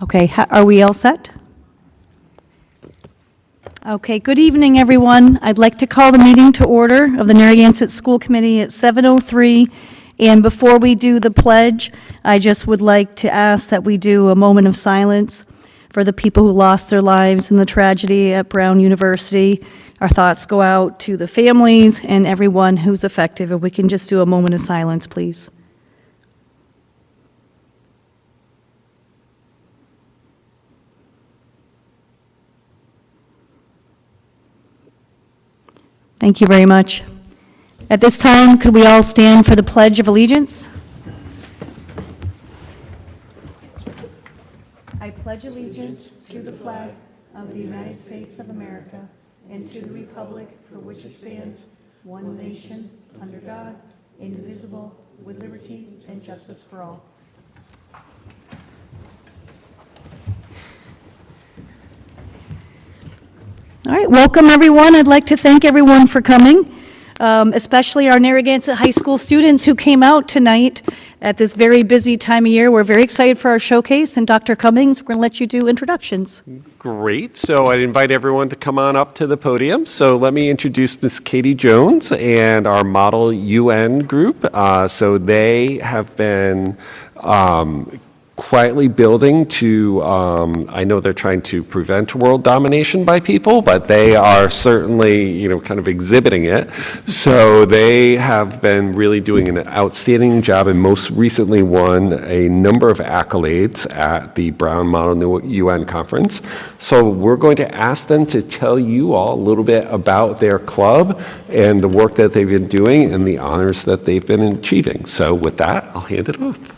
Okay, are we all set? Okay, good evening, everyone. I'd like to call the meeting to order of the Narragansett School Committee at 7:03. And before we do the pledge, I just would like to ask that we do a moment of silence for the people who lost their lives in the tragedy at Brown University. Our thoughts go out to the families and everyone who's affected. If we can just do a moment of silence, please. Thank you very much. At this time, could we all stand for the Pledge of Allegiance? I pledge allegiance to the flag of the United States of America and to the republic for which it stands, one nation, under God, indivisible, with liberty and justice for all. All right, welcome everyone. I'd like to thank everyone for coming, especially our Narragansett High School students who came out tonight at this very busy time of year. We're very excited for our showcase, and Dr. Cummings, we're going to let you do introductions. Great. So I invite everyone to come on up to the podium. So let me introduce Ms. Katie Jones and our Model UN group. So they have been quietly building to, I know they're trying to prevent world domination by people, but they are certainly, kind of exhibiting it. So they have been really doing an outstanding job and most recently won a number of accolades at the Brown Model UN conference. So we're going to ask them to tell you all a little bit about their club and the work that they've been doing and the honors that they've been achieving. So with that, I'll hand it off.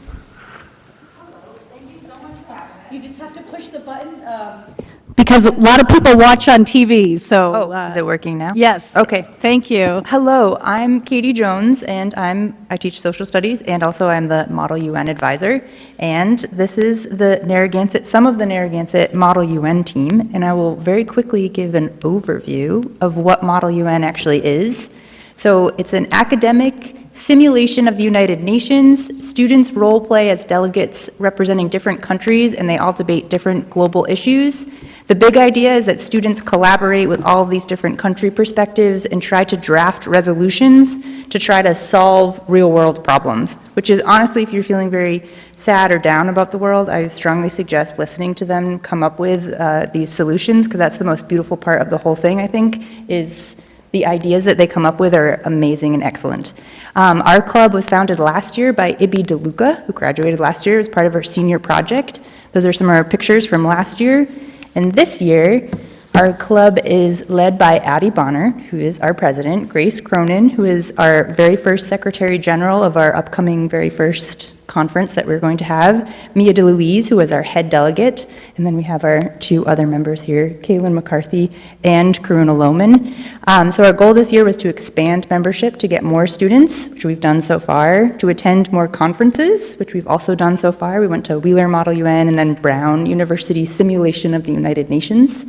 Because a lot of people watch on TV, so... Oh, is it working now? Yes. Okay. Thank you. Hello, I'm Katie Jones, and I teach social studies, and also I'm the Model UN advisor. And this is some of the Narragansett Model UN team, and I will very quickly give an overview of what Model UN actually is. So it's an academic simulation of the United Nations. Students role play as delegates representing different countries, and they all debate different global issues. The big idea is that students collaborate with all of these different country perspectives and try to draft resolutions to try to solve real-world problems, which is honestly, if you're feeling very sad or down about the world, I strongly suggest listening to them come up with these solutions, because that's the most beautiful part of the whole thing, I think, is the ideas that they come up with are amazing and excellent. Our club was founded last year by Ibi DeLuca, who graduated last year as part of our senior project. Those are some of our pictures from last year. And this year, our club is led by Addie Bonner, who is our president, Grace Cronin, who is our very first secretary general of our upcoming very first conference that we're going to have, Mia DeLuise, who is our head delegate, and then we have our two other members here, Kaylin McCarthy and Karuna Lohman. So our goal this year was to expand membership to get more students, which we've done so far, to attend more conferences, which we've also done so far. We went to Wheeler Model UN and then Brown University Simulation of the United Nations.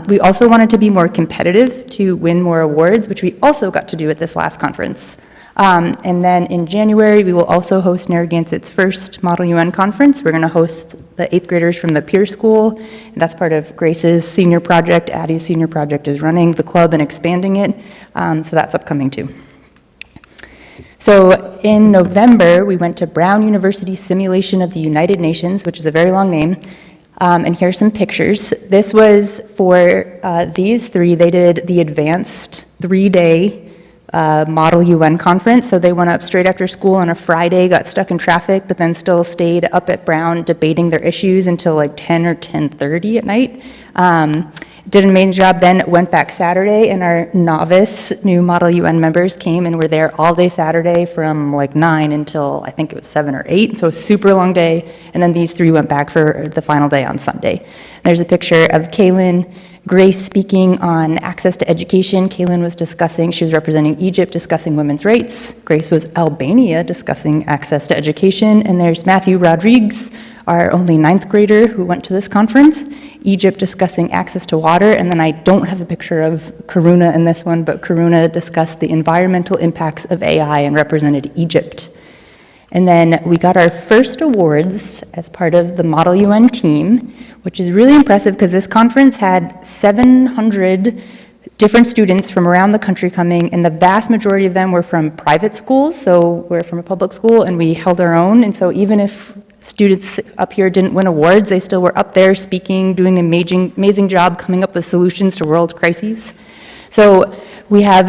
We also wanted to be more competitive to win more awards, which we also got to do at this last conference. And then in January, we will also host Narragansett's first Model UN conference. We're going to host the 8th graders from the Peer School, and that's part of Grace's senior project. Addie's senior project is running the club and expanding it, so that's upcoming too. So in November, we went to Brown University Simulation of the United Nations, which is a very long name, and here's some pictures. This was for these three. They did the advanced 3-day Model UN conference. So they went up straight after school on a Friday, got stuck in traffic, but then still stayed up at Brown debating their issues until like 10 or 10:30 at night. Did an amazing job, then went back Saturday, and our novice new Model UN members came and were there all day Saturday from like 9 until I think it was 7 or 8, so a super long day, and then these three went back for the final day on Sunday. There's a picture of Kaylin, Grace speaking on access to education. Kaylin was she was representing Egypt, discussing women's rights. Grace was Albania, discussing access to education. And there's Matthew Rodriguez, our only 9th grader who went to this conference. Egypt discussing access to water. And then I don't have a picture of Karuna in this one, but Karuna discussed the environmental impacts of AI and represented Egypt. And then we got our first awards as part of the Model UN team, which is really impressive because this conference had 700 different students from around the country coming, and the vast majority of them were from private schools, so we're from a public school, and we held our own, and so even if students up here didn't win awards, they still were up there speaking, doing an amazing job coming up with solutions to world crises. So we have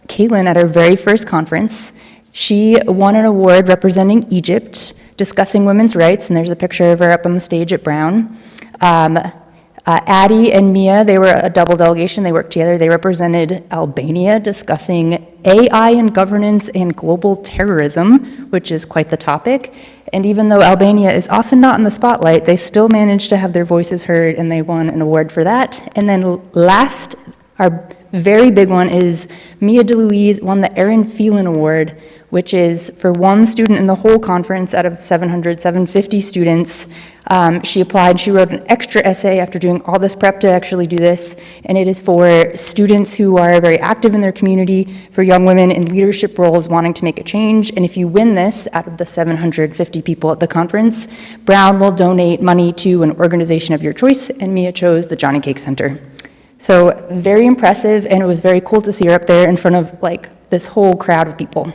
Caitlin at our very first conference. She won an award representing Egypt, discussing women's rights, and there's a picture of her up on the stage at Brown. Addie and Mia, they were a double delegation. They worked together. They represented Albania, discussing AI and governance and global terrorism, which is quite the topic. And even though Albania is often not in the spotlight, they still managed to have their voices heard, and they won an award for that. And then last, our very big one is Mia DeLuise won the Erin Phelan Award, which is for one student in the whole conference out of 750 students. She applied, she wrote an extra essay after doing all this prep to actually do this, and it is for students who are very active in their community, for young women in leadership roles wanting to make a change. And if you win this out of the 750 people at the conference, Brown will donate money to an organization of your choice, and Mia chose the Johnny Cake Center. So very impressive, and it was very cool to see her up there in front of like this whole crowd of people.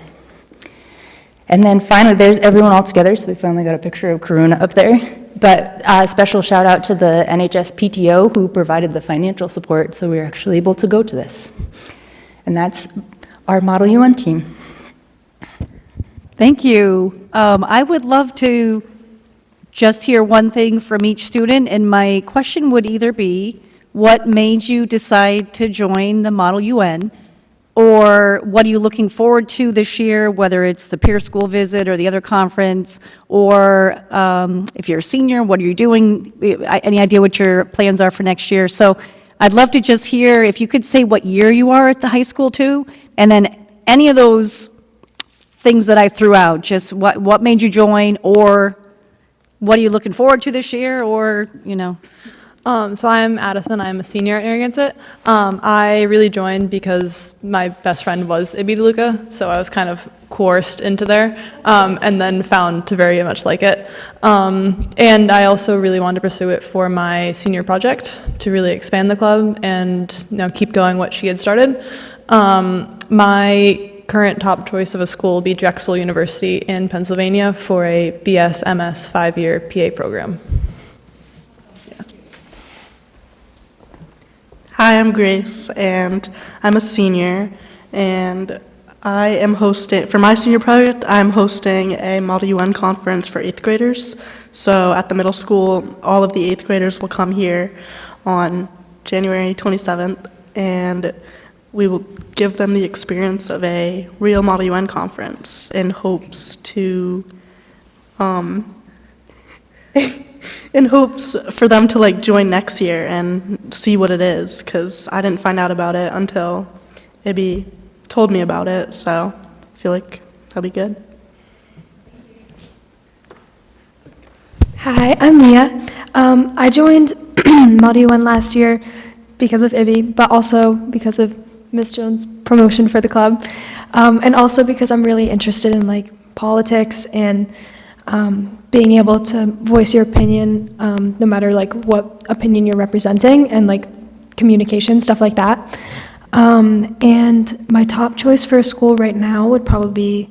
And then finally, there's everyone all together, so we finally got a picture of Karuna up there. But a special shout out to the NHS PTO who provided the financial support, so we were actually able to go to this. And that's our Model UN team. Thank you. I would love to just hear one thing from each student, and my question would either be, what made you decide to join the Model UN? Or what are you looking forward to this year, whether it's the peer school visit or the other conference, or if you're a senior, what are you doing? Any idea what your plans are for next year? So I'd love to just hear, if you could say what year you are at the high school too, and then any of those things that I threw out, just what made you join, or what are you looking forward to this year, or, you know. So I'm Addison. I'm a senior at Narragansett. I really joined because my best friend was Ibby DeLuca, so I was kind of coerced into there, and then found to very much like it. And I also really wanted to pursue it for my senior project to really expand the club and keep going what she had started. My current top choice of a school will be Drexel University in Pennsylvania for a BS/MS 5-year PA program. Hi, I'm Grace, and I'm a senior, and I am hosting, for my senior project, I'm hosting a Model UN conference for 8th graders. So at the middle school, all of the 8th graders will come here on January 27th, and we will give them the experience of a real Model UN conference in hopes to, in hopes for them to like join next year and see what it is, because I didn't find out about it until Ibby told me about it, so I feel like that'll be good. Hi, I'm Mia. I joined Model UN last year because of Ibby, but also because of Ms. Jones' promotion for the club, and also because I'm really interested in like politics and being able to voice your opinion, no matter like what opinion you're representing, and like communication, stuff like that. And my top choice for a school right now would probably be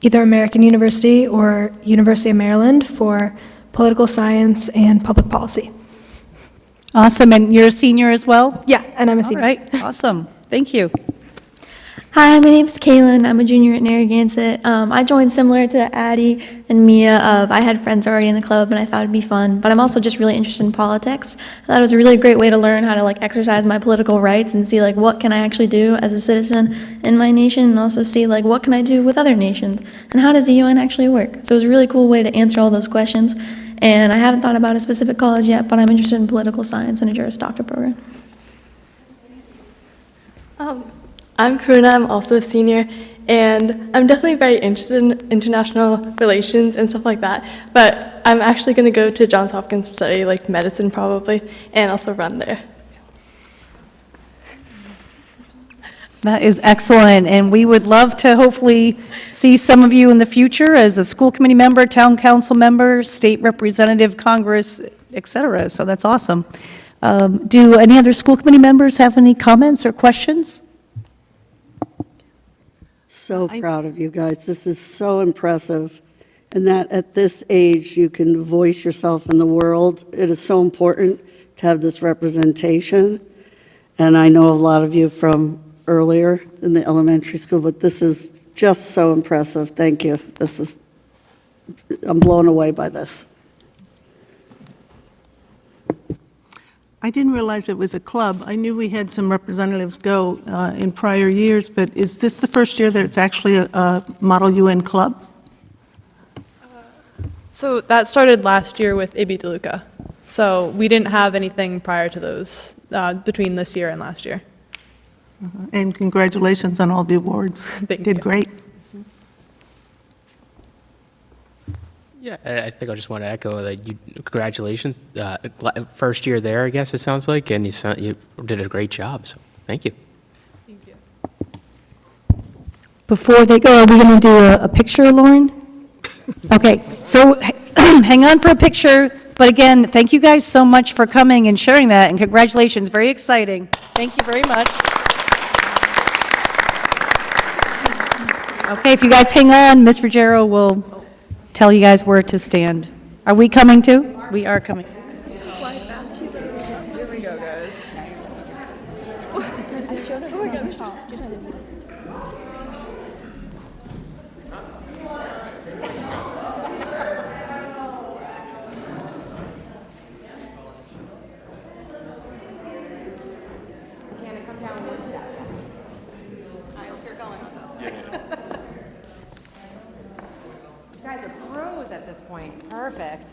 either American University or University of Maryland for political science and public policy. Awesome, and you're a senior as well? Yeah, and I'm a All senior. right, awesome, thank you. Hi, my name's Kaylin. I'm a junior at Narragansett. I joined similar to Addie and Mia. I had friends already in the club, and I thought it'd be fun. But I'm also just really interested in politics. I thought it was a really great way to learn how to like exercise my political rights and see like what can I actually do as a citizen in my nation, and also see like what can I do with other nations, and how does the UN actually work. So it was a really cool way to answer all those questions. And I haven't thought about a specific college yet, but I'm interested in political science and a Juris Doctor program. I'm Karuna, I'm also a senior, and I'm definitely very interested in international relations and stuff like that, but I'm actually going to go to Johns Hopkins to study like medicine probably, and also run there. That is excellent, and we would love to hopefully see some of you in the future as a school committee member, town council member, state representative, Congress, et cetera, so that's awesome. Do any other school committee members have any comments or questions? So proud of you guys. This is so impressive. And that at this age, you can voice yourself in the world. It is so important to have this representation. And I know a lot of you from earlier in the elementary school, but this is just so impressive. Thank you. I'm blown away by this. I didn't realize it was a club. I knew we had some representatives go in prior years, but is this the first year that it's actually a Model UN club? So that started last year with Ibby DeLuca. So we didn't have anything prior to those between this year and last year. And congratulations on all the awards. Thank Did you. great. Yeah, I think I just want to echo that. Congratulations, first year there, I guess it sounds like, and you did a great job. So thank you. Thank you. Before they go, are we going to do a picture, Lauren? Okay, so hang on for a picture, but again, thank you guys so much for coming and sharing that, and congratulations, very exciting. Thank you very much. Okay, if you guys hang on, Ms. Ruggiero will tell you guys where to stand. Are we coming too? We are coming. Here we go, guys. You guys are pros at this point. Perfect.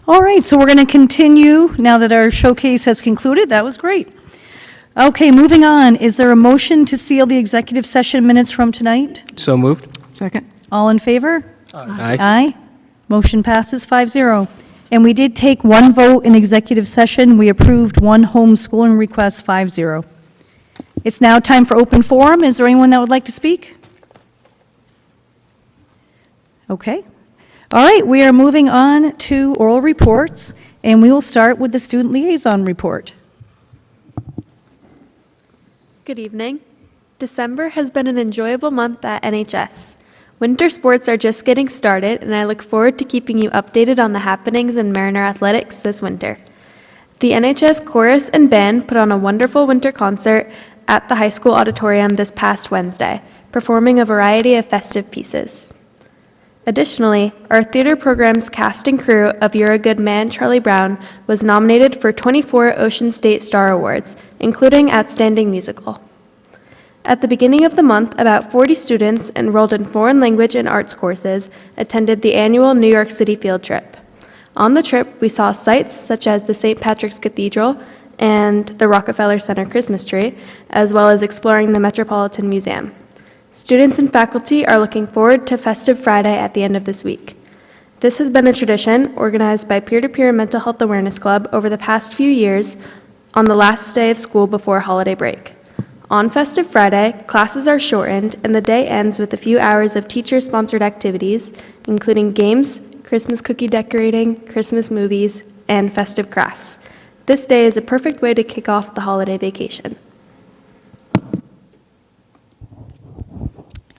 All right, so we're going to continue now that our showcase has concluded. That was great. Okay, moving on. Is there a motion to seal the executive session minutes from tonight? So moved. Second? All in favor? Aye. Aye. Motion passes 5-0. And we did take one vote in executive session. We approved one homeschooling request 5-0. It's now time for open forum. Is there anyone that would like to speak? Okay. All right, we are moving on to oral reports, and we will start with the student liaison report. Good evening. December has been an enjoyable month at NHS. Winter sports are just getting started, and I look forward to keeping you updated on the happenings in Mariner Athletics this winter. The NHS chorus and band put on a wonderful winter concert at the high school auditorium this past Wednesday, performing a variety of festive pieces. Additionally, our theater program's cast and crew of You're a Good Man, Charlie Brown was nominated for 24 Ocean State Star Awards, including Outstanding Musical. At the beginning of the month, about 40 students enrolled in foreign language and arts courses attended the annual New York City field trip. On the trip, we saw sites such as the St. Patrick's Cathedral and the Rockefeller Center Christmas tree, as well as exploring the Metropolitan Museum. Students and faculty are looking forward to Festive Friday at the end of this week. This has been a tradition organized by Peer-to-Peer Mental Health Awareness Club over the past few years on the last day of school before holiday break. On Festive Friday, classes are shortened and the day ends with a few hours of teacher-sponsored activities, including games, Christmas cookie decorating, Christmas movies, and festive crafts. This day is a perfect way to kick off the holiday vacation.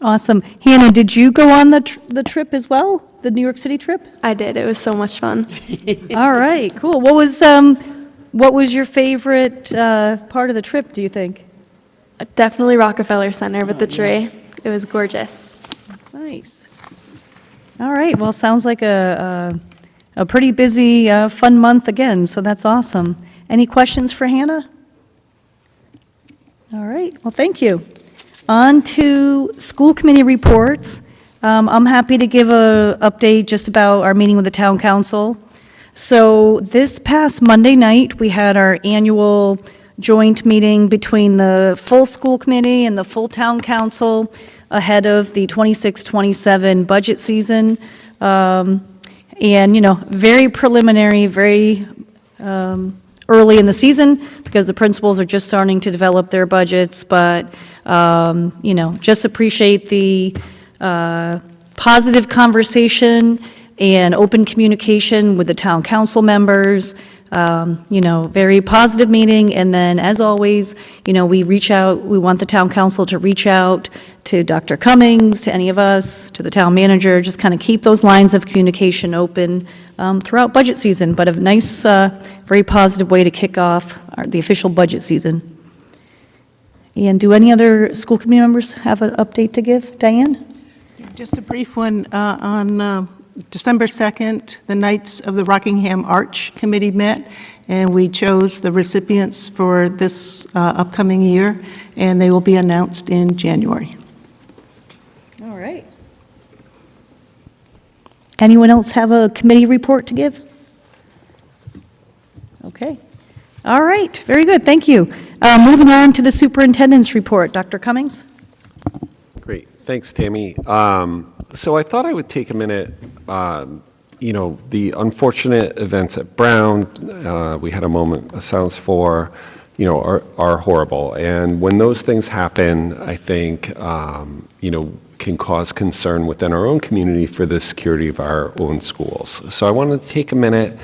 Awesome. Hannah, did you go on the trip as well? The New York City trip? I did. It was so much fun. All right, cool. What was your favorite part of the trip, do you think? Definitely Rockefeller Center with the tree. It was gorgeous. Nice. All right, well, sounds like a pretty busy, fun month again, so that's awesome. Any questions for Hannah? All right, well, thank you. On to school committee reports. I'm happy to give an update just about our meeting with the town council. So this past Monday night, we had our annual joint meeting between the full school committee and the full town council ahead of the 26-27 budget season. And, you know, very preliminary, very early in the season because the principals are just starting to develop their budgets, but, you know, just appreciate the positive conversation and open communication with the town council members. You know, very positive meeting, and then, as always, you know, we want the town council to reach out to Dr. Cummings, to any of us, to the town manager, just kind of keep those lines of communication open throughout budget season, but a nice, very positive way to kick off the official budget season. And do any other school committee members have an update to give? Diane? Just a brief one on December 2nd, the Knights of the Rockingham Arch Committee met, and we chose the recipients for this upcoming year, and they will be announced in January. All right. Anyone else have a committee report to give? Okay. All right, very good, thank you. Moving on to the superintendent's report. Dr. Cummings? Great, thanks, Tammy. So I thought I would take a minute. You know, the unfortunate events at Brown, we had a moment of silence for, you know, are horrible. And when those things happen, I think, you know, can cause concern within our own community for the security of our own schools. So I wanted to take a minute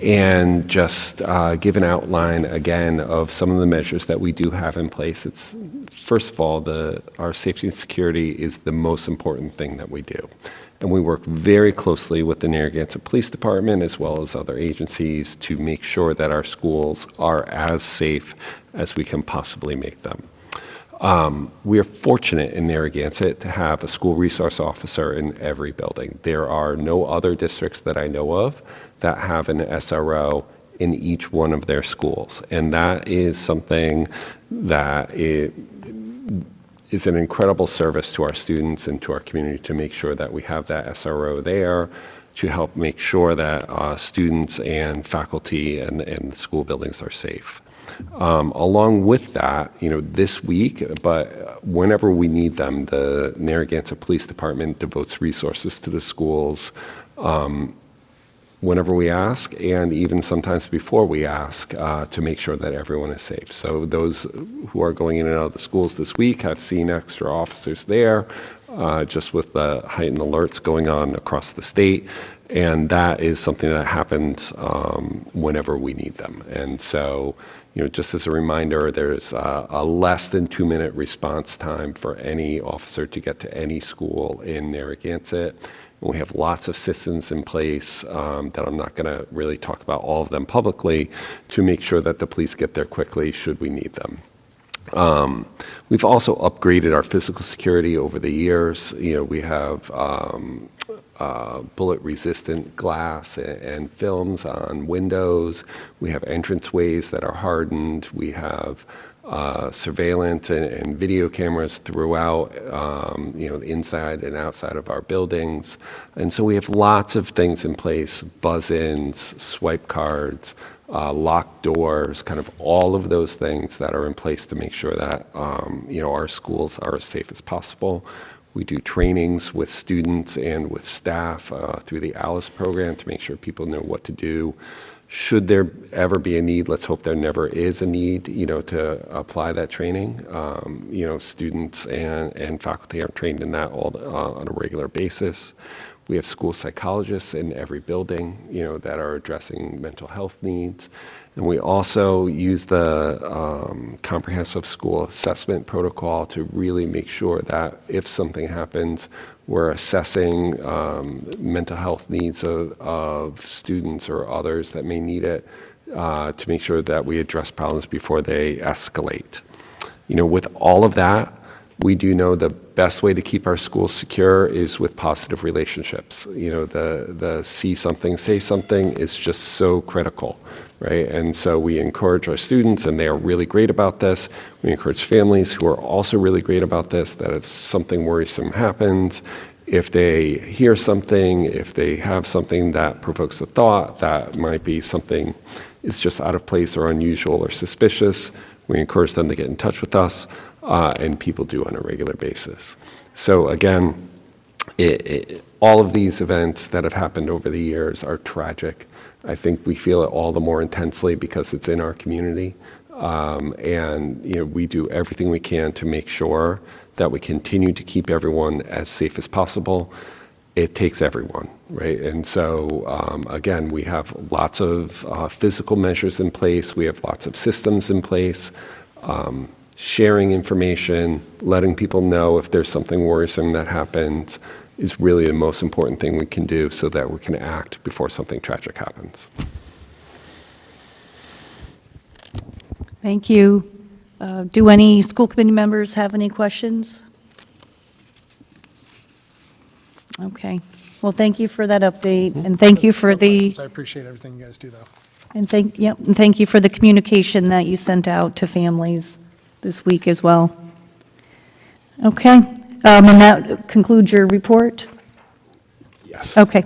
and just give an outline again of some of the measures that we do have in place. It's, first of all, our safety and security is the most important thing that we do. And we work very closely with the Narragansett Police Department as well as other agencies to make sure that our schools are as safe as we can possibly make them. We are fortunate in Narragansett to have a school resource officer in every building. There are no other districts that I know of that have an SRO in each one of their schools. And that is something that is an incredible service to our students and to our community to make sure that we have that SRO there to help make sure that students and faculty and the school buildings are safe. Along with that, you know, this week, but whenever we need them, the Narragansett Police Department devotes resources to the schools whenever we ask, and even sometimes before we ask, to make sure that everyone is safe. So those who are going in and out of the schools this week have seen extra officers there, just with the heightened alerts going on across the state. And that is something that happens whenever we need them. And so, you know, just as a reminder, there's a less than 2-minute response time for any officer to get to any school in Narragansett. And we have lots of systems in place that I'm not going to really talk about all of them publicly to make sure that the police get there quickly should we need them. We've also upgraded our physical security over the years. You know, we have bullet-resistant glass and films on windows. We have entranceways that are hardened. We have surveillance and video cameras throughout, you know, inside and outside of our buildings. And so we have lots of things in place, buzz-ins, swipe cards, locked doors, kind of all of those things that are in place to make sure that, you know, our schools are as safe as possible. We do trainings with students and with staff through the ALICE program to make sure people know what to do. Should there ever be a need, let's hope there never is a need, you know, to apply that training. You know, students and faculty are trained in that all on a regular basis. We have school psychologists in every building, that are addressing mental health needs. And we also use the comprehensive school assessment protocol to really make sure that if something happens, we're assessing mental health needs of students or others that may need it to make sure that we address problems before they escalate. With all of that, we do know the best way to keep our schools secure is with positive relationships. The see something, say something is just so critical, right? And so we encourage our students, and they are really great about this. We encourage families who are also really great about this, that if something worrisome happens, if they hear something, if they have something that provokes a thought that might be something is just out of place or unusual or suspicious, we encourage them to get in touch with us. And people do on a regular basis. So again, all of these events that have happened over the years are tragic. I think we feel it all the more intensely because it's in our community. And we do everything we can to make sure that we continue to keep everyone as safe as possible. It takes everyone, right? And so, again, we have lots of physical measures in place. We have lots of systems in place. Sharing information, letting people know if there's something worrisome that happens is really the most important thing we can do so that we can act before something tragic happens. Thank you. Do any school committee members have any questions? Okay. Well, thank you for that update, and thank you for the... I appreciate everything you guys do, though. And thank you for the communication that you sent out to families this week as well. Okay, and that concludes your report? Yes. Okay.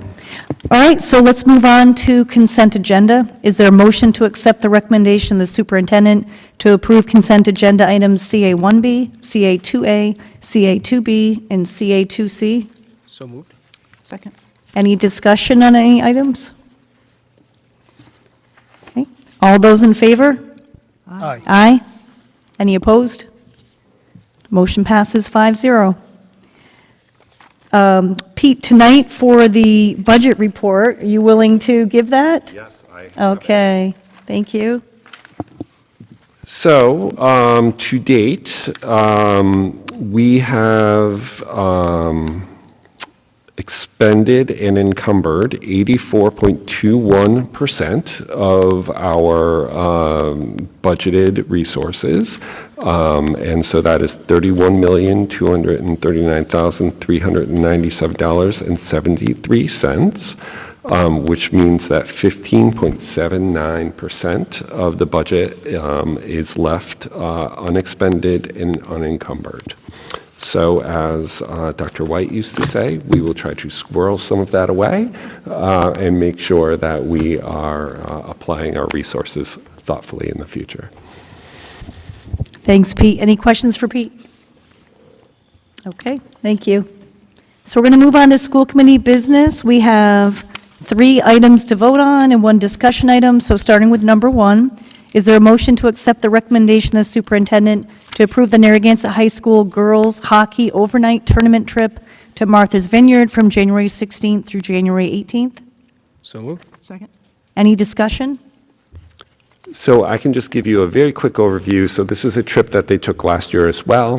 All right, so let's move on to consent agenda. Is there a motion to accept the recommendation of the superintendent to approve consent agenda items CA1B, CA2A, CA2B, and CA2C? So moved. Second. Any discussion on any items? Okay. All those in favor? Aye. Aye. Any opposed? Motion passes 5-0. Pete, tonight for the budget report, are you willing to give that? Yes, Okay, thank you. So, to date, we have expended and encumbered 84.21% of our budgeted resources. And so that is $31,239,397.73, which means that 15.79% of the budget is left unexpended and unencumbered. So as Dr. White used to say, we will try to squirrel some of that away and make sure that we are applying our resources thoughtfully in the future. Thanks, Pete. Any questions for Pete? Okay, thank you. So we're going to move on to school committee business. We have 3 items to vote on and 1 discussion item. So starting with number 1, is there a motion to accept the recommendation of the superintendent to approve the Narragansett High School girls hockey overnight tournament trip to Martha's Vineyard from January 16th through January 18th? So moved. Second. Any discussion? So I can just give you a very quick overview. So this is a trip that they took last year as well.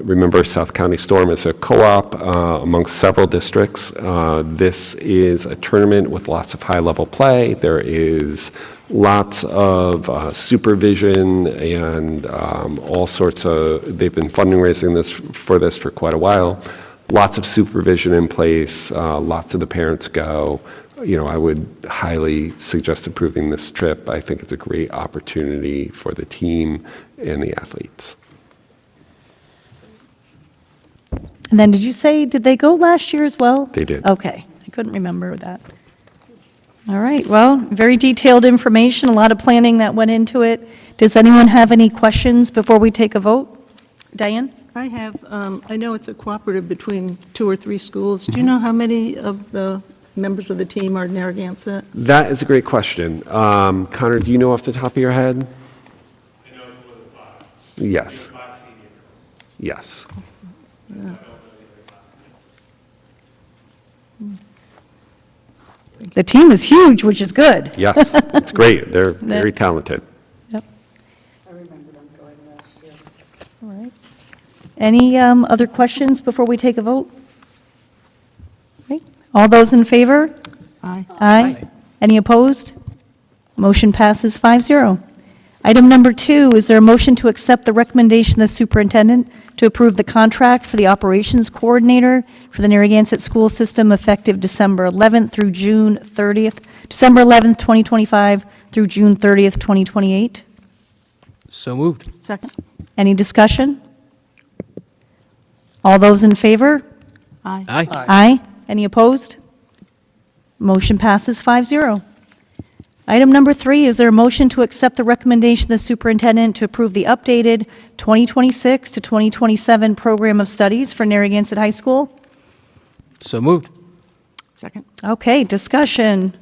Remember, South County Storm is a co-op amongst several districts. This is a tournament with lots of high-level play. There is lots of supervision and all sorts of, they've been fundraising for this for quite a while. Lots of supervision in place, lots of the parents go. I would highly suggest approving this trip. I think it's a great opportunity for the team and the athletes. And then did they go last year as well? They did. Okay, I couldn't remember that. All right, well, very detailed information, a lot of planning that went into it. Does anyone have any questions before we take a vote? Diane? I have, I know it's a cooperative between 2 or 3 schools. Do you know how many of the members of the team are Narragansett? That is a great question. Connor, do you know off the top of your head? I know it's more than 5. Yes. 5 seniors. Yes. Yeah. The team is huge, which is good. Yes, it's great. They're very talented. Yep. All right. Any other questions before we take a vote? Right. All those in favor? Aye. Aye. Any opposed? Motion passes 5-0. Item number 2, is there a motion to accept the recommendation of the superintendent to approve the contract for the operations coordinator for the Narragansett school system effective December 11th through June 30th, December 11th, 2025 through June 30th, 2028? So moved. Second? Any discussion? All those in favor? Aye. Aye. Aye. Any opposed? Motion passes 5-0. Item number 3, is there a motion to accept the recommendation of the superintendent to approve the updated 2026 to 2027 program of studies for Narragansett High School? So moved. Second? Okay, discussion.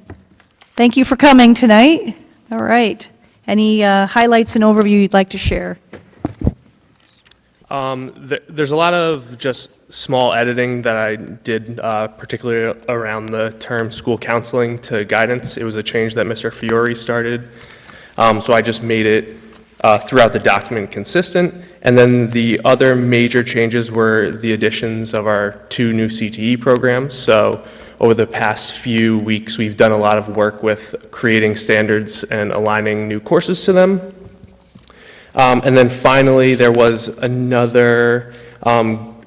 Thank you for coming tonight. All right. Any highlights and overview you'd like to share? There's a lot of just small editing that I did, particularly around the term school counseling to guidance. It was a change that Mr. Fiore started, so I just made it throughout the document consistent. And then the other major changes were the additions of our 2 new CTE programs. So over the past few weeks, we've done a lot of work with creating standards and aligning new courses to them. And then finally, there was another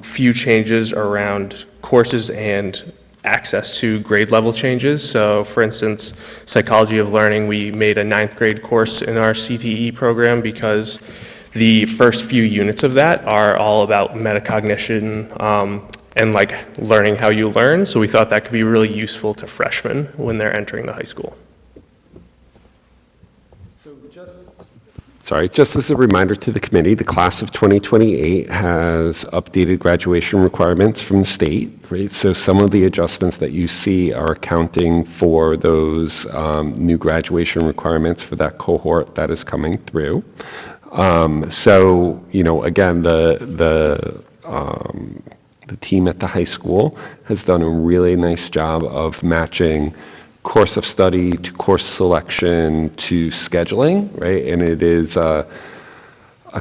few changes around courses and access to grade level changes. So for instance, psychology of learning, we made a 9th grade course in our CTE program because the first few units of that are all about metacognition and like learning how you learn. So we thought that could be really useful to freshmen when they're entering the high school. Sorry, just as a reminder to the committee, the class of 2028 has updated graduation requirements from the state, right? So some of the adjustments that you see are accounting for those new graduation requirements for that cohort that is coming through. So, you know, again, the team at the high school has done a really nice job of matching course of study to course selection to scheduling, right? And it is a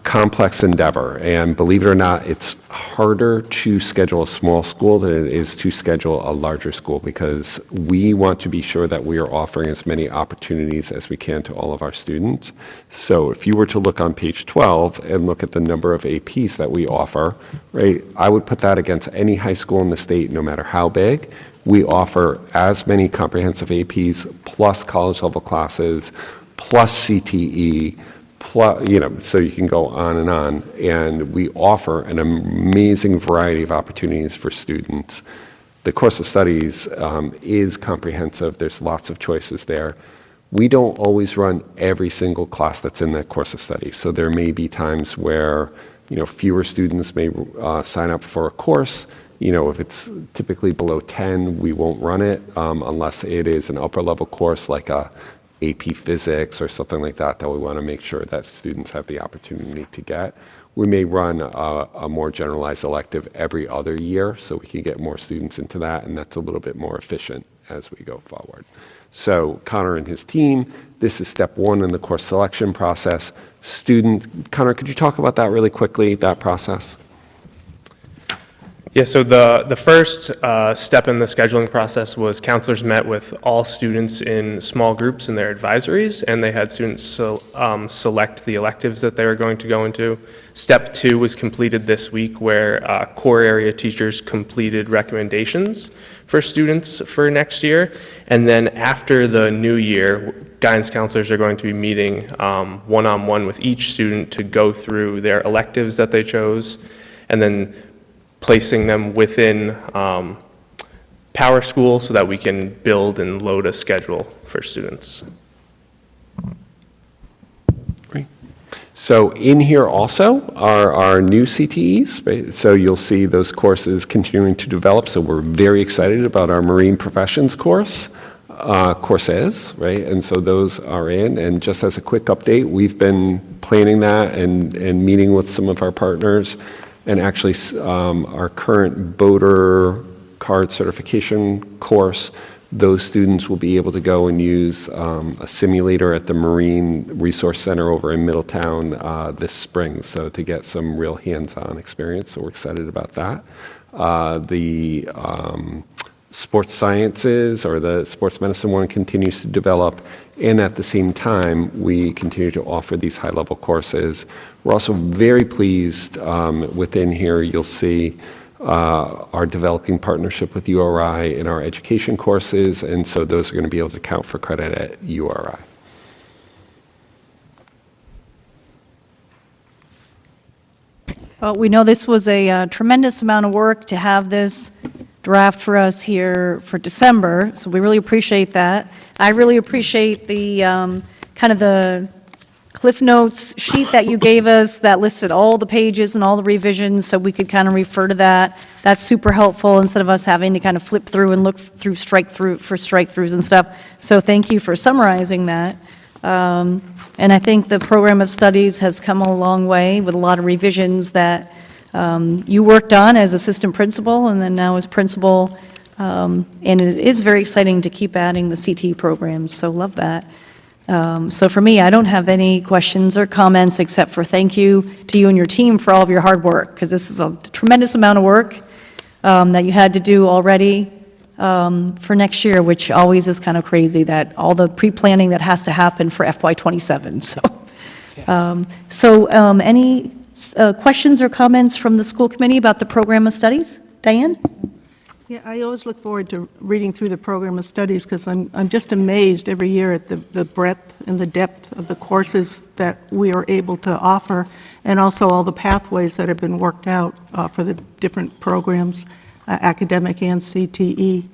complex endeavor. And believe it or not, it's harder to schedule a small school than it is to schedule a larger school because we want to be sure that we are offering as many opportunities as we can to all of our students. So if you were to look on page 12 and look at the number of APs that we offer, right, I would put that against any high school in the state, no matter how big. We offer as many comprehensive APs plus college level classes plus CTE plus, you know, so you can go on. And we offer an amazing variety of opportunities for students. The course of studies is comprehensive. There's lots of choices there. We don't always run every single class that's in that course of study. So there may be times where, you know, fewer students may sign up for a course. You know, if it's typically below 10, we won't run it unless it is an upper level course like a AP Physics or something like that that we want to make sure that students have the opportunity to get. We may run a more generalized elective every other year so we can get more students into that, and that's a little bit more efficient as we go forward. So Connor and his team, this is step 1 in the course selection process. Connor, could you talk about that really quickly, that process? Yeah, so the first step in the scheduling process was counselors met with all students in small groups in their advisories, and they had students select the electives that they were going to go into. Step 2 was completed this week where core area teachers completed recommendations for students for next year. And then after the new year, guidance counselors are going to be meeting one-on-one with each student to go through their electives that they chose, and then placing them within Power School so that we can build and load a schedule for students. Great. So in here also are our new CTEs, right? So you'll see those courses continuing to develop. So we're very excited about our Marine Professions courses, right? And so those are in. And just as a quick update, we've been planning that and meeting with some of our partners. And actually, our current boater card certification course, those students will be able to go and use a simulator at the Marine Resource Center over in Middletown this spring, so to get some real hands-on experience, so we're excited about that. The sports sciences or the sports medicine one continues to develop, and at the same time, we continue to offer these high-level courses. We're also very pleased within here, you'll see our developing partnership with URI in our education courses, and so those are going to be able to count for credit at URI. Well, we know this was a tremendous amount of work to have this draft for us here for December, so we really appreciate that. I really appreciate the kind of the Cliff Notes sheet that you gave us that listed all the pages and all the revisions, so we could kind of refer to that. That's super helpful instead of us having to kind of flip through and look through strike-throughs and stuff. So thank you for summarizing that. And I think the program of studies has come a long way with a lot of revisions that you worked on as assistant principal and then now as principal. And it is very exciting to keep adding the CT programs, so love that. So for me, I don't have any questions or comments except for thank you to you and your team for all of your hard work, because this is a tremendous amount of work that you had to do already for next year, which always is kind of crazy, that all the pre-planning that has to happen for FY27. So, any questions or comments from the school committee about the program of studies? Diane? Yeah, I always look forward to reading through the program of studies because I'm just amazed every year at the breadth and the depth of the courses that we are able to offer, and also all the pathways that have been worked out for the different programs, academic and CTE.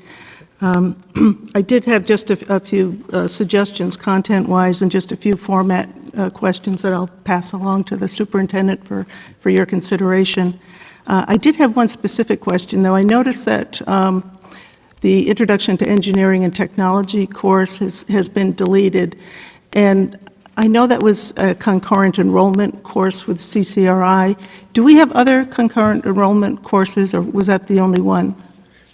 I did have just a few suggestions content-wise and just a few format questions that I'll pass along to the superintendent for your consideration. I did have one specific question, though. I noticed that the Introduction to Engineering and Technology course has been deleted, and I know that was a concurrent enrollment course with CCRI. Do we have other concurrent enrollment courses, or was that the only one?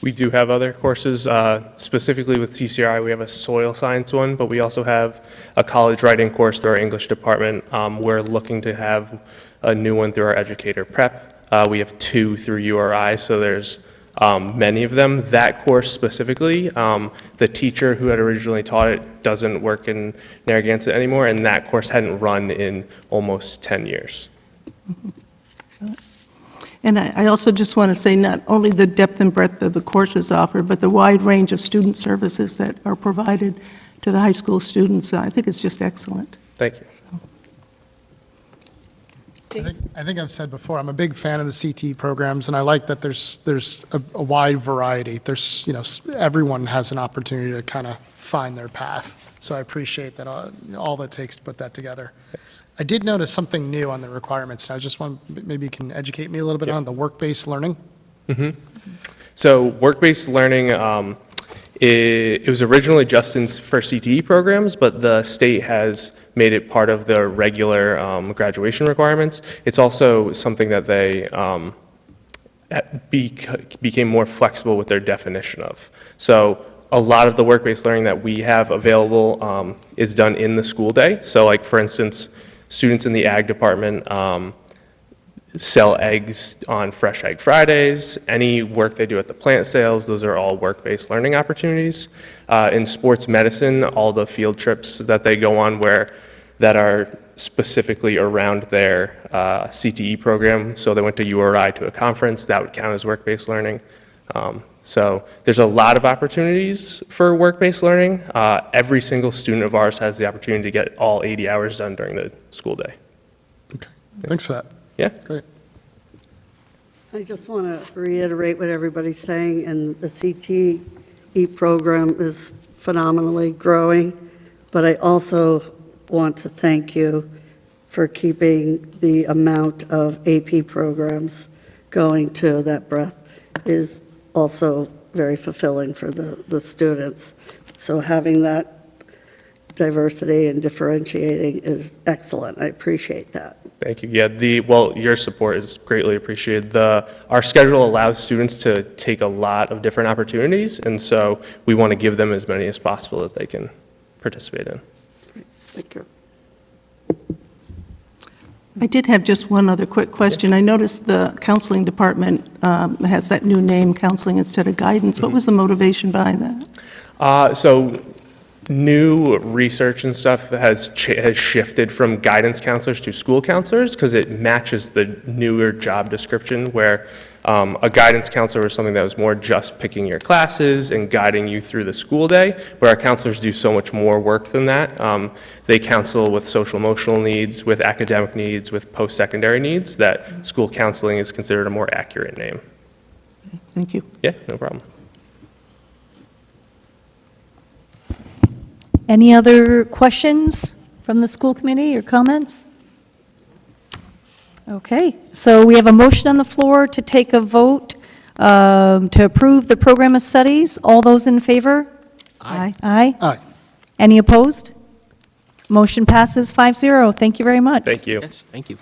We do have other courses. Specifically with CCRI, we have a soil science one, but we also have a college writing course through our English department. We're looking to have a new one through our educator prep. We have 2 through URI, so there's many of them. That course specifically, the teacher who had originally taught it doesn't work in Narragansett anymore, and that course hadn't run in almost 10 years. And I also just want to say not only the depth and breadth of the courses offered, but the wide range of student services that are provided to the high school students. I think it's just excellent. Thank you. I think I've said before, I'm a big fan of the CT programs, and I like that there's a wide variety. There's, everyone has an opportunity to kind of find their path. So I appreciate that all that takes to put that together. Thanks. I did notice something new on the requirements, and I just want, maybe you can educate me a little bit on the work-based learning. Mm-hmm. So work-based learning, it was originally just for CTE programs, but the state has made it part of the regular graduation requirements. It's also something that they became more flexible with their definition of. So a lot of the work-based learning that we have available is done in the school day. So like, for instance, students in the ag department sell eggs on Fresh Egg Fridays. Any work they do at the plant sales, those are all work-based learning opportunities. In sports medicine, all the field trips that they go on that are specifically around their CTE program. So they went to URI to a conference, that would count as work-based learning. So there's a lot of opportunities for work-based learning. Every single student of ours has the opportunity to get all 80 hours done during the school day. Okay, thanks for that. Yeah. Great. I just want to reiterate what everybody's saying, and the CTE program is phenomenally growing, but I also want to thank you for keeping the amount of AP programs going to. That breadth is also very fulfilling for the students. So having that diversity and differentiating is excellent. I appreciate that. Thank you. Yeah, your support is greatly appreciated. Our schedule allows students to take a lot of different opportunities, and so we want to give them as many as possible that they can participate in. Thank you. I did have just one other quick question. I noticed the counseling department has that new name, counseling instead of guidance. What was the motivation behind that? So new research and stuff has shifted from guidance counselors to school counselors because it matches the newer job description where a guidance counselor was something that was more just picking your classes and guiding you through the school day, where our counselors do so much more work than that. They counsel with social emotional needs, with academic needs, with post-secondary needs, that school counseling is considered a more accurate name. Thank you. Yeah, no problem. Any other questions from the school committee or comments? Okay, so we have a motion on the floor to take a vote to approve the program of studies. All those in favor? Aye. Aye. Aye. Any opposed? Motion passes 5-0. Thank you very much. Thank you. Yes, thank you.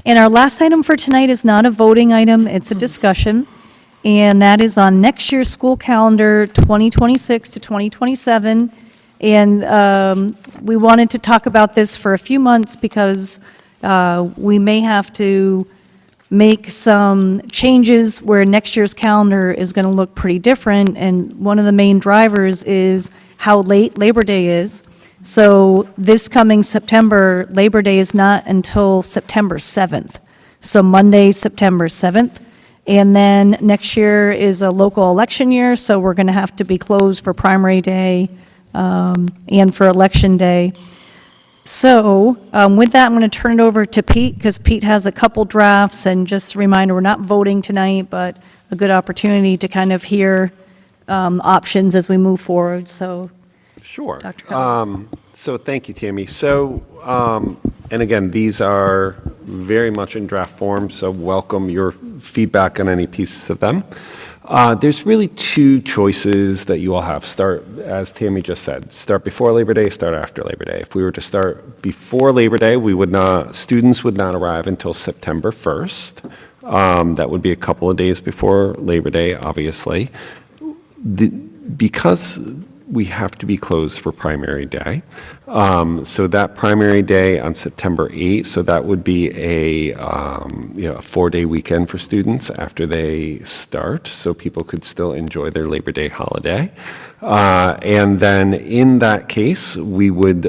And our last item for tonight is not a voting item, it's a discussion, and that is on next year's school calendar, 2026 to 2027. And we wanted to talk about this for a few months because we may have to make some changes where next year's calendar is going to look pretty different. And one of the main drivers is how late Labor Day is. So this coming September, Labor Day is not until September 7th. So Monday, September 7th. And then next year is a local election year, so we're going to have to be closed for primary day and for election day. So with that, I'm going to turn it over to Pete, because Pete has a couple drafts, and just a reminder, we're not voting tonight, but a good opportunity to kind of hear options as we move forward, so. Sure. Dr. Collins. So thank you, Tammy. So, and again, these are very much in draft form, so welcome your feedback on any pieces of them. There's really two choices that you all have. Start, as Tammy just said, start before Labor Day, start after Labor Day. If we were to start before Labor Day, students would not arrive until September 1st. That would be a couple of days before Labor Day, obviously. Because we have to be closed for primary day. So that primary day on September 8th, so that would be a 4-day weekend for students after they start, so people could still enjoy their Labor Day holiday. And then in that case, we would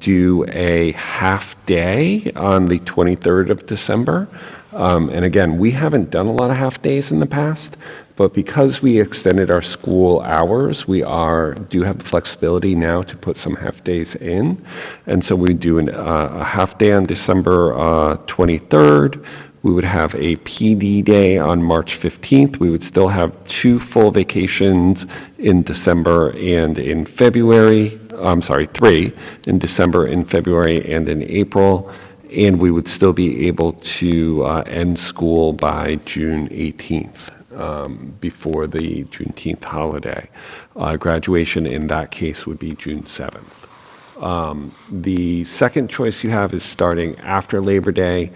do a half day on the 23rd of December. And again, we haven't done a lot of half days in the past, but because we extended our school hours, we do have the flexibility now to put some half days in. And so we do a half day on December 23rd. We would have a PD day on March 15th. We would still have 2 full vacations in December and in February. 3 in December, in February, and in April. And we would still be able to end school by June 18th. Before the Juneteenth holiday. Graduation in that case would be June 7th. The second choice you have is starting after Labor Day,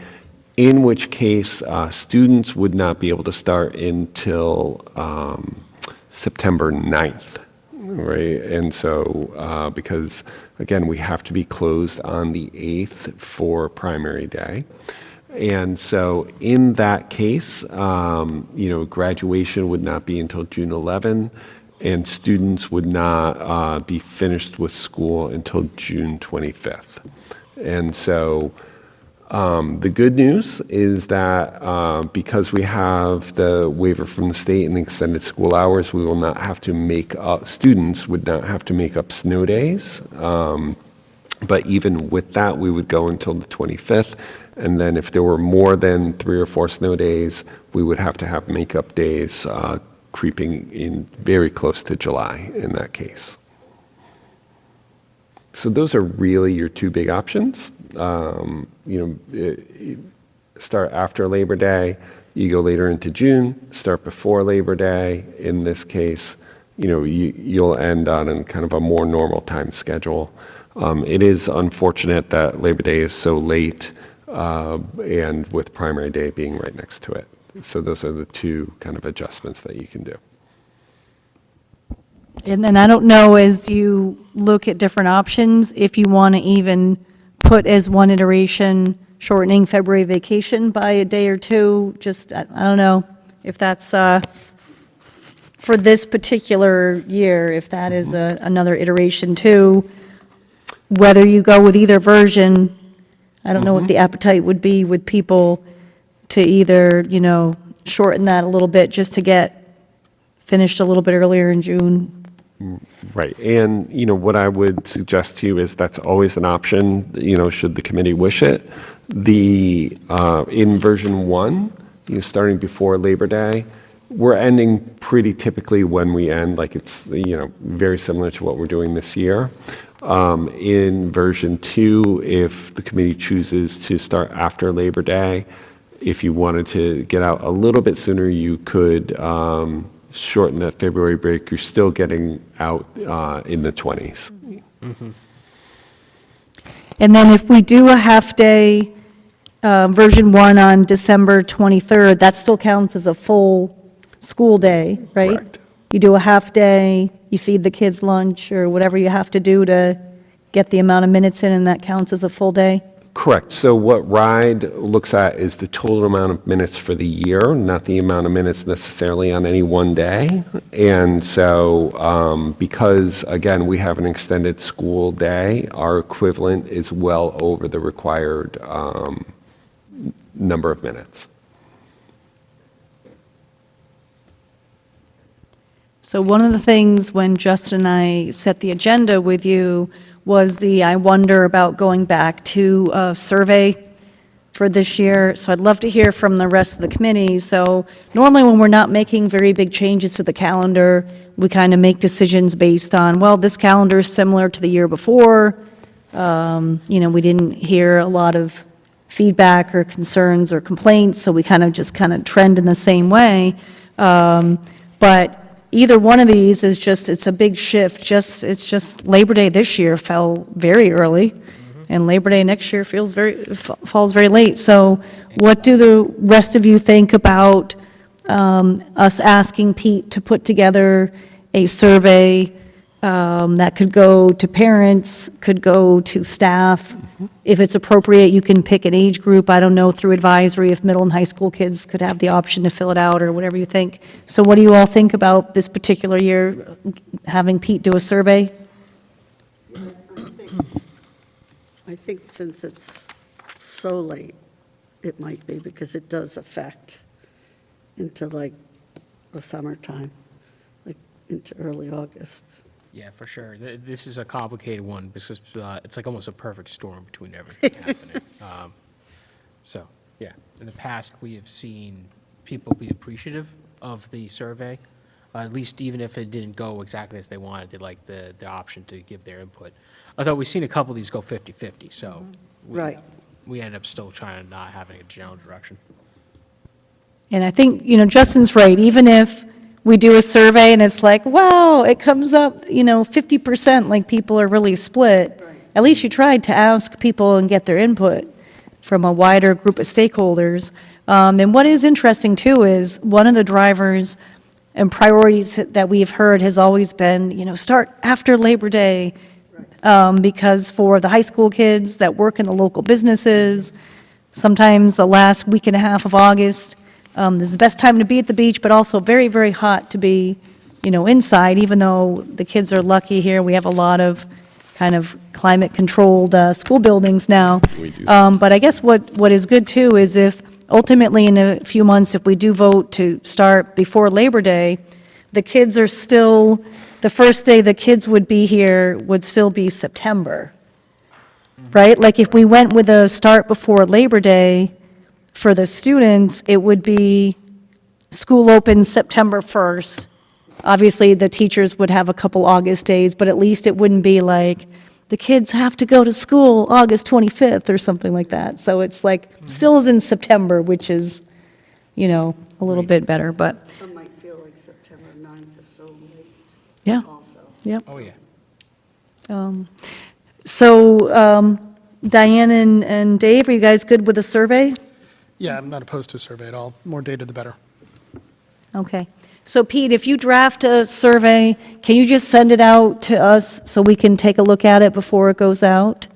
in which case students would not be able to start until September 9th. Right, and so because again, we have to be closed on the 8th for primary day. And so in that case, graduation would not be until June 11, and students would not be finished with school until June 25th. And so the good news is that because we have the waiver from the state and the extended school hours, we will not have to students would not have to make up snow days. But even with that, we would go until the 25th. And then if there were more than 3 or 4 snow days, we would have to have makeup days creeping in very close to July in that case. So those are really your 2 big options. Start after Labor Day, you go later into June, start before Labor Day. In this case, you'll end on kind of a more normal time schedule. It is unfortunate that Labor Day is so late. and with primary day being right next to it. So those are the two kind of adjustments that you can do. And then I don't know, as you look at different options, if you want to even put as one iteration shortening February vacation by a day or two, just, I don't know if that's, for this particular year, if that is another iteration too, whether you go with either version, I don't know what the appetite would be with people to either, shorten that a little bit just to get finished a little bit earlier in June. Right. And, what I would suggest to you is that's always an option, should the committee wish it. In version 1, starting before Labor Day, we're ending pretty typically when we end, like it's, very similar to what we're doing this year. In version 2, if the committee chooses to start after Labor Day, if you wanted to get out a little bit sooner, you could shorten that February break. You're still getting out in the 20s. And then if we do a half-day, version 1 on December 23rd, that still counts as a full school day, right? Correct. You do a half-day, you feed the kids lunch, or whatever you have to do to get the amount of minutes in, and that counts as a full day? Correct. So what RIDE looks at is the total amount of minutes for the year, not the amount of minutes necessarily on any one day. And so because, again, we have an extended school day, our equivalent is well over the required number of minutes. So one of the things when Justin and I set the agenda with you was I wonder about going back to a survey for this year. So I'd love to hear from the rest of the committee. So normally when we're not making very big changes to the calendar, we kind of make decisions based on, well, this calendar is similar to the year before. We didn't hear a lot of feedback or concerns or complaints, so we kind of trend in the same way. But either one of these is it's a big shift. It's just Labor Day this year fell very early, and Labor Day next year falls very late. So what do the rest of you think about us asking Pete to put together a survey that could go to parents, could go to staff? If it's appropriate, you can pick an age group. I don't know, through advisory, if middle and high school kids could have the option to fill it out or whatever you think. So what do you all think about this particular year, having Pete do a survey? I think since it's so late, it might be, because it does affect into like the summertime, like into early August. Yeah, for sure. This is a complicated one because it's like almost a perfect storm between everything happening. So, yeah, in the past, we have seen people be appreciative of the survey, at least even if it didn't go exactly as they wanted. They liked the option to give their input. Although we've seen a couple of these go 50-50, so we end up still trying to not having a general direction. And I think, Justin's right. Even if we do a survey and it's like, wow, it comes up, 50%, like people are really split. At least you tried to ask people and get their input from a wider group of stakeholders. And what is interesting too is one of the drivers and priorities that we've heard has always been, start after Labor Day, because for the high school kids that work in the local businesses, sometimes the last week and a half of August, this is the best time to be at the beach, but also very, very hot to be, inside, even though the kids are lucky here. We have a lot of kind of climate-controlled school buildings now. We do. But I guess what is good, too, is if ultimately in a few months, if we do vote to start before Labor Day, the kids are still, the first day the kids would be here would still be September, right? Like if we went with a start before Labor Day, for the students, it would be school opens September 1st. Obviously, the teachers would have a couple August days, but at least it wouldn't be like, the kids have to go to school August 25th or something like that. So it's like, still is in September, which is, a little bit better, but, Some might feel like September 9th is so late yeah. also. Yep. Oh, yeah. So Diane and Dave, are you guys good with the survey? Yeah, I'm not opposed to a survey at all. More data, the better. Okay. So Pete, if you draft a survey, can you just send it out to us so we can take a look at it before it goes out?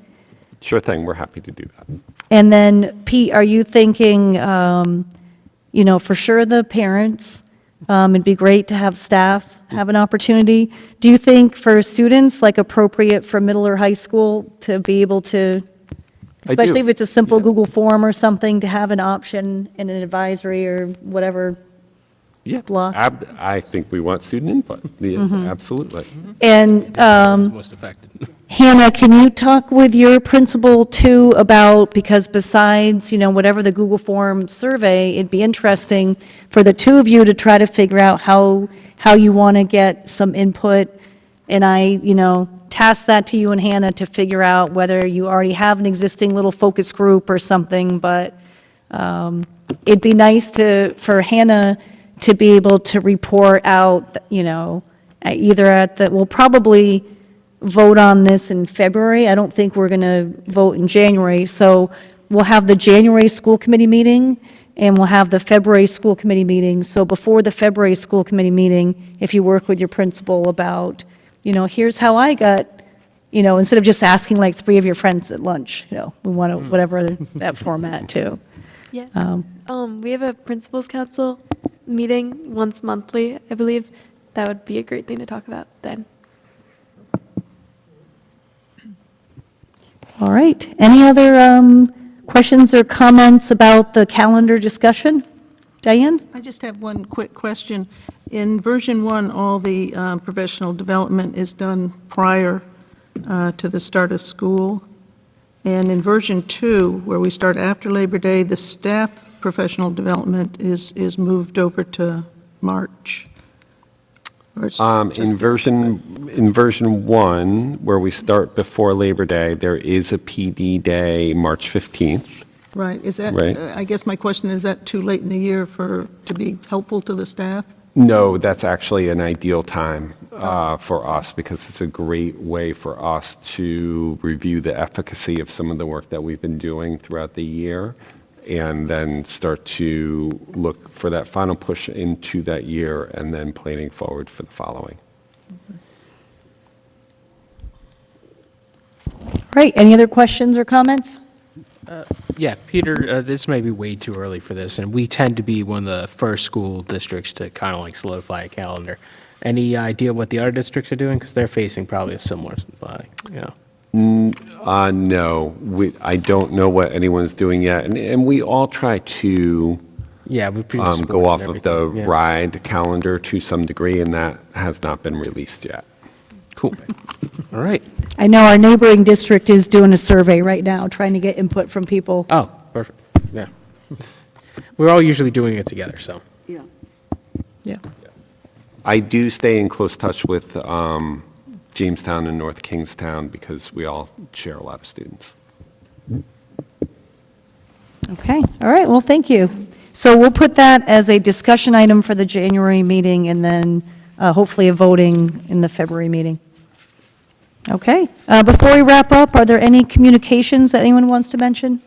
Sure thing, we're happy to do that. And then, Pete, are you thinking, for sure the parents, it'd be great to have staff have an opportunity. Do you think for students, like appropriate for middle or high school to be able to, I do. especially if it's a simple Google form or something, to have an option in an advisory or whatever Yeah, block? I think we want student input. Yeah, absolutely. And Most affected. Hannah, can you talk with your principal too about, because besides, whatever the Google form survey, it'd be interesting for the two of you to try to figure out how you want to get some input. And I, task that to you and Hannah to figure out whether you already have an existing little focus group or something, but it'd be nice for Hannah to be able to report out, we'll probably vote on this in February. I don't think we're going to vote in January. So we'll have the January school committee meeting and we'll have the February school committee meeting. So before the February school committee meeting, if you work with your principal about, here's how I got, instead of just asking like 3 of your friends at lunch, we want to, whatever that format too. Yes. We have a principals council meeting once monthly, I believe. That would be a great thing to talk about then. All right. Any other questions or comments about the calendar discussion? Diane? I just have one quick question. In version 1, all the professional development is done prior to the start of school. And in version 2, where we start after Labor Day, the staff professional development is moved over to March. Or it's just In version 1, where we start before Labor Day, there is a PD day, March 15th. Right, is that, Right. I guess my question, is that too late in the year to be helpful to the staff? No, that's actually an ideal time for us because it's a great way for us to review the efficacy of some of the work that we've been doing throughout the year and then start to look for that final push into that year and then planning forward for the following. Right. Any other questions or comments? Yeah, Peter, this may be way too early for this, and we tend to be one of the first school districts to kind of like solidify a calendar. Any idea what the other districts are doing? Because they're facing probably a similar, No, I don't know what anyone's doing yet, and we all try to Yeah, we go off of the RIDE calendar to some degree, and that has not been released yet. Cool. All right. I know our neighboring district is doing a survey right now, trying to get input from people. Oh, perfect. Yeah. We're all usually doing it together, so. Yeah. Yeah. I do stay in close touch with Jamestown and North Kingstown because we all share a lot of students. Okay. All right. Well, thank you. So we'll put that as a discussion item for the January meeting and then hopefully a voting in the February meeting. Okay. Before we wrap up, are there any communications that anyone wants to mention?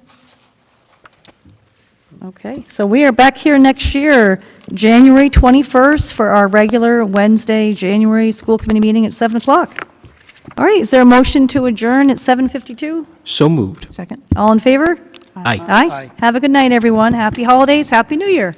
Okay. So we are back here next year, January 21st, for our regular Wednesday, January school committee meeting at 7 o'clock. All right. Is there a motion to adjourn at 7:52? So moved. Second. All in favor? Aye. Aye. Have a good night, everyone. Happy holidays. Happy New Year.